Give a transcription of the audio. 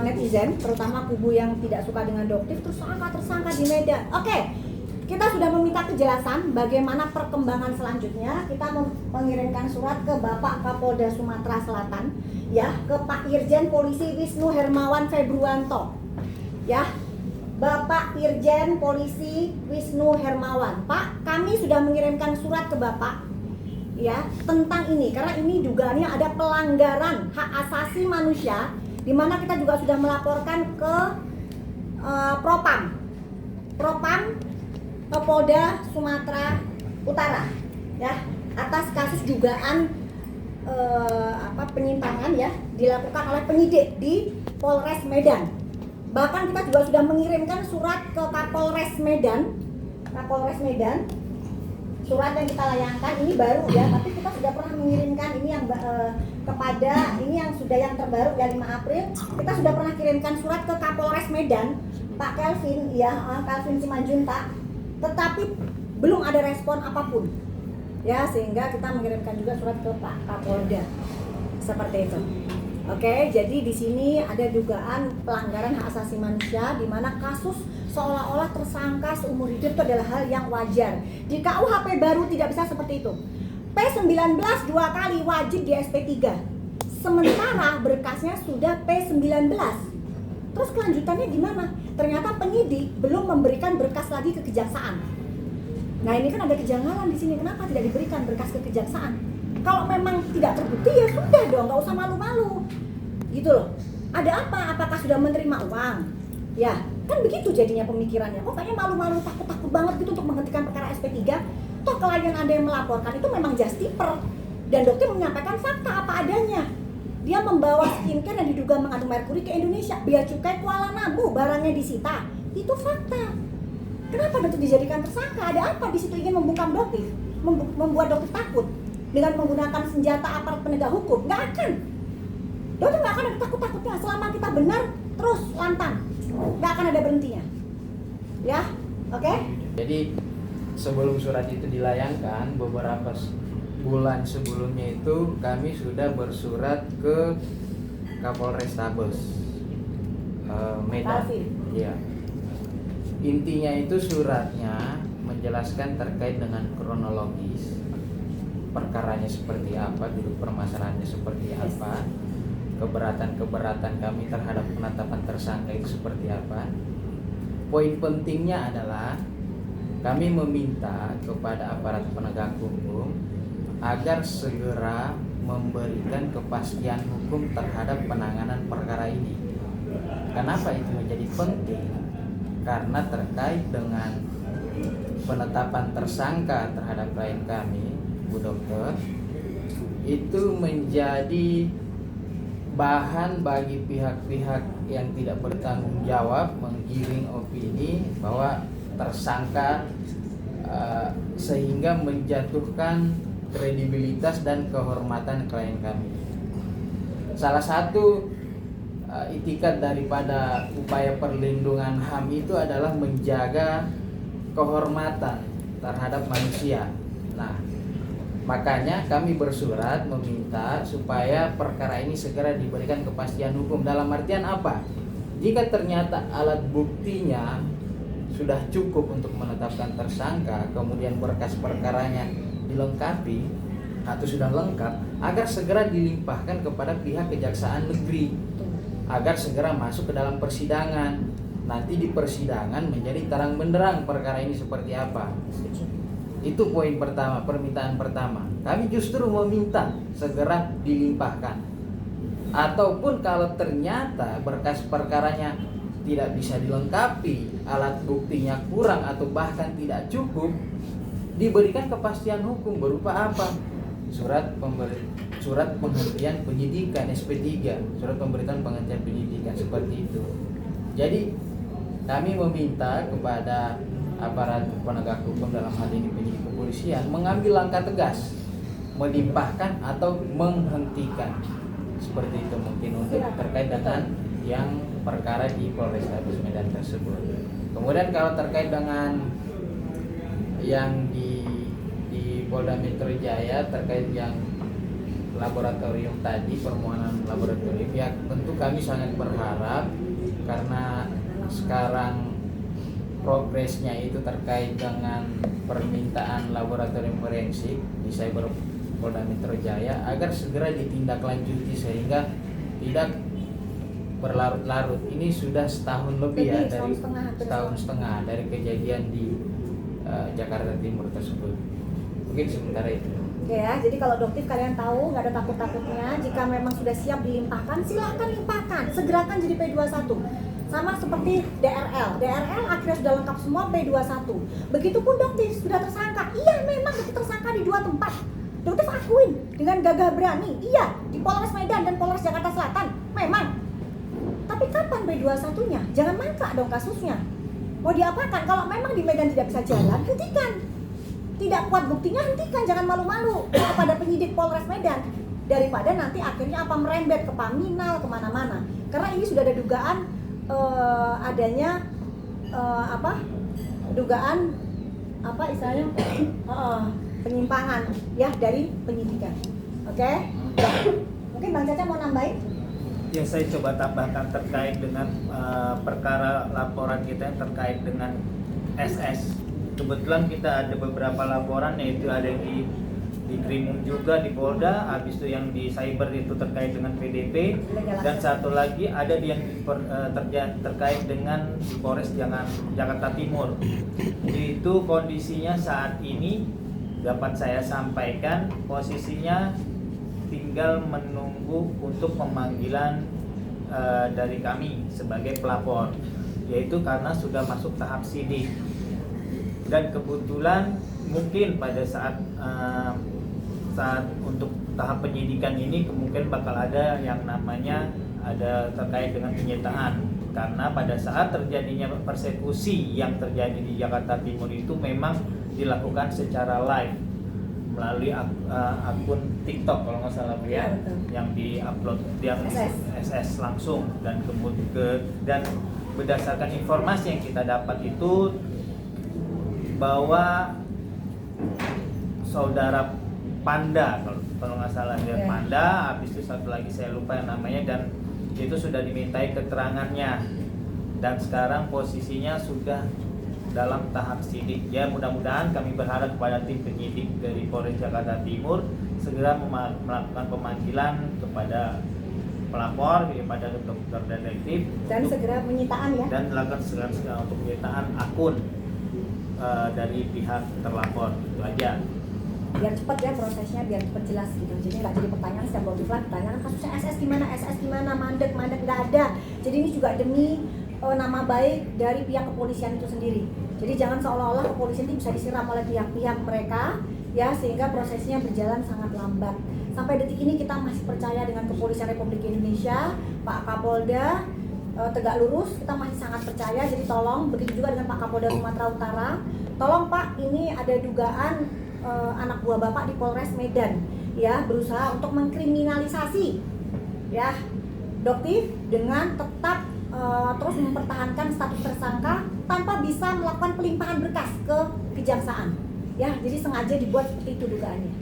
netizen, terutama kubu yang tidak suka dengan Doktif, tersangka di Medan. Oke, kita sudah meminta kejelasan bagaimana perkembangan selanjutnya. Kita mengirimkan surat ke Bapak Kapolda Sumatera Selatan, ya, ke Pak Irjen Polisi Wisnu Hermawan Februanto, ya. Bapak Irjen Polisi Wisnu Hermawan, Pak, kami sudah mengirimkan surat ke Bapak, ya, tentang ini karena ini dugaannya ada pelanggaran hak asasi manusia, di mana kita juga sudah melaporkan ke Propam Polda Sumatera Utara, ya, atas kasus dugaan penyimpangan, ya, dilakukan oleh penyidik di Polres Medan. Bahkan kita juga sudah mengirimkan surat ke Kapolres Medan, surat yang kita layangkan ini baru, ya, tapi kita sudah pernah mengirimkan ini yang yang sudah yang terbaru, ya, 5 April kita sudah pernah kirimkan surat ke Kapolres Medan, Pak Kelvin, ya, Kelvin Simanjuntak, tetapi belum ada respon apapun, ya, sehingga kita mengirimkan juga surat ke Pak Kapolda seperti itu. Oke, jadi di sini ada dugaan pelanggaran hak asasi manusia, di mana kasus seolah-olah tersangka seumur hidup itu adalah hal yang wajar. Di KUHP baru tidak bisa seperti itu. P19 2 kali wajib di SP3. Sementara berkasnya sudah P19. Terus kelanjutannya gimana? Ternyata penyidik belum memberikan berkas lagi ke kejaksaan. Nah, ini kan ada kejanggalan di sini. Kenapa tidak diberikan berkas ke kejaksaan? Kalau memang tidak terbukti, ya sudah dong, nggak usah malu-malu, gitu loh. Ada apa? Apakah sudah menerima uang? Ya, kan begitu jadinya pemikirannya. Kok kayaknya malu-malu, takut-takut banget gitu untuk menghentikan perkara SP3. Toh klien Anda yang melaporkan itu memang justiper, dan dokter menyampaikan fakta apa adanya. Dia membawa skincare yang diduga mengandung merkuri ke Indonesia, bea cukai Kuala Namu, barangnya disita. Itu fakta. Kenapa dokter dijadikan tersangka? Ada apa di situ? Ingin membungkam dokter, membuat dokter takut dengan menggunakan senjata aparat penegak hukum? Nggak akan. Dokter nggak akan ada takut-takutnya selama kita benar terus lantang, nggak akan ada berhentinya, ya. Oke? Jadi sebelum surat itu dilayangkan, beberapa bulan sebelumnya itu kami sudah bersurat ke Kapolrestabes Medan. Iya. Intinya itu suratnya menjelaskan terkait dengan kronologis perkaranya seperti apa, duduk permasalahannya seperti apa, keberatan kami terhadap penetapan tersangka itu seperti apa. Poin pentingnya adalah kami meminta kepada aparat penegak hukum agar segera memberikan kepastian hukum terhadap penanganan perkara ini. Kenapa itu menjadi penting? Karena terkait dengan penetapan tersangka terhadap klien kami, Bu Dokter, itu menjadi bahan bagi pihak-pihak yang tidak bertanggung jawab menggiring opini bahwa tersangka, sehingga menjatuhkan kredibilitas dan kehormatan klien kami. Salah satu itikat daripada upaya perlindungan HAM itu adalah menjaga kehormatan terhadap manusia. Nah, makanya kami bersurat meminta supaya perkara ini segera diberikan kepastian hukum. Dalam artian apa? Jika ternyata alat buktinya sudah cukup untuk menetapkan tersangka, kemudian berkas perkaranya dilengkapi atau sudah lengkap, agar segera dilimpahkan kepada pihak Kejaksaan Negeri, agar segera masuk ke dalam persidangan. Nanti di persidangan menjadi terang benderang perkara ini seperti apa. Itu poin pertama, permintaan pertama. Kami justru meminta segera dilimpahkan. Ataupun kalau ternyata berkas perkaranya tidak bisa dilengkapi, alat buktinya kurang atau bahkan tidak cukup, diberikan kepastian hukum berupa apa? Surat penghentian penyidikan SP3, surat pemberitahuan penghentian penyidikan, seperti itu. Jadi kami meminta kepada aparat penegak hukum, dalam hal ini penyidik kepolisian, mengambil langkah tegas, melimpahkan atau menghentikan, seperti itu mungkin untuk terkait dengan yang perkara di Polrestabes Medan tersebut. Kemudian kalau terkait dengan yang di Polda Metro Jaya, terkait yang laboratorium tadi, permohonan laboratorium, ya tentu kami sangat berharap karena sekarang progresnya itu terkait dengan permintaan laboratorium forensik di Cyber Polda Metro Jaya agar segera ditindaklanjuti sehingga tidak berlarut-larut. Ini sudah setahun lebih ya, dari setahun setengah dari kejadian di Jakarta Timur tersebut. Mungkin sementara itu. Oke ya, jadi kalau Doktif kalian tahu nggak ada takut-takutnya. Jika memang sudah siap dilimpahkan, silahkan limpahkan. Segerakan jadi P21. Sama seperti DRL. DRL akhirnya sudah lengkap semua P21. Begitupun Doktif sudah tersangka. Iya, memang Doktif tersangka di 2 tempat. Doktif akuin dengan gagah berani. Iya, di Polres Medan dan Polres Jakarta Selatan. Memang. Tapi kapan P21-nya? Jangan mangkrak dong kasusnya. Mau diapakan? Kalau memang di Medan tidak bisa jalan, hentikan. Tidak kuat buktinya, hentikan. Jangan malu-malu kepada penyidik Polres Medan. Daripada nanti akhirnya apa merembet ke Paminal, kemana-mana. Karena ini sudah ada dugaan adanya dugaan apa istilahnya penyimpangan ya dari penyidikan. Oke? Mungkin Bang Caca mau nambahin? Yang saya coba tambahkan terkait dengan perkara laporan kita yang terkait dengan SS. Kebetulan kita ada beberapa laporan, yaitu ada yang di Krimum juga, di Polda, habis itu yang di Cyber itu terkait dengan PDP, dan satu lagi ada yang terkait dengan di Polres Jakarta Timur. Itu kondisinya saat ini dapat saya sampaikan, posisinya tinggal menunggu untuk pemanggilan dari kami sebagai pelapor, yaitu karena sudah masuk tahap sidik. Dan kebetulan mungkin pada saat untuk tahap penyidikan ini kemungkinan bakal ada yang namanya ada terkait dengan penyitaan, karena pada saat terjadinya persekusi yang terjadi di Jakarta Timur itu memang dilakukan secara live melalui akun TikTok kalau nggak salah ya, yang diupload yang SS langsung, dan kemudian dan berdasarkan informasi yang kita dapat itu bahwa saudara Panda kalau nggak salah dia Panda, habis itu satu lagi saya lupa yang namanya, dan itu sudah dimintai keterangannya, dan sekarang posisinya sudah dalam tahap sidik. Ya, mudah-mudahan kami berharap kepada tim penyidik dari Polres Jakarta Timur segera melakukan pemanggilan kepada pelapor, kepada dokter detektif dan segera penyitaan ya, dan melakukan segera untuk penyitaan akun dari pihak terlapor. Itu aja. Biar cepat ya prosesnya, biar cepat jelas gitu. Jadi nggak jadi pertanyaan setiap Doktif pertanyaan kasusnya SS gimana, mandek nggak ada. Jadi ini juga demi nama baik dari pihak kepolisian itu sendiri. Jadi jangan seolah-olah kepolisian itu bisa disiram oleh pihak-pihak mereka ya, sehingga prosesnya berjalan sangat lambat. Sampai detik ini kita masih percaya dengan Kepolisian Republik Indonesia, Pak Kapolda tegak lurus, kita masih sangat percaya. Jadi tolong, begitu juga dengan Pak Kapolda Sumatera Utara, tolong Pak, ini ada dugaan anak buah Bapak di Polres Medan ya berusaha untuk mengkriminalisasi ya Doktif dengan tetap terus mempertahankan status tersangka tanpa bisa melakukan pelimpahan berkas ke kejaksaan ya, jadi sengaja dibuat seperti itu dugaannya.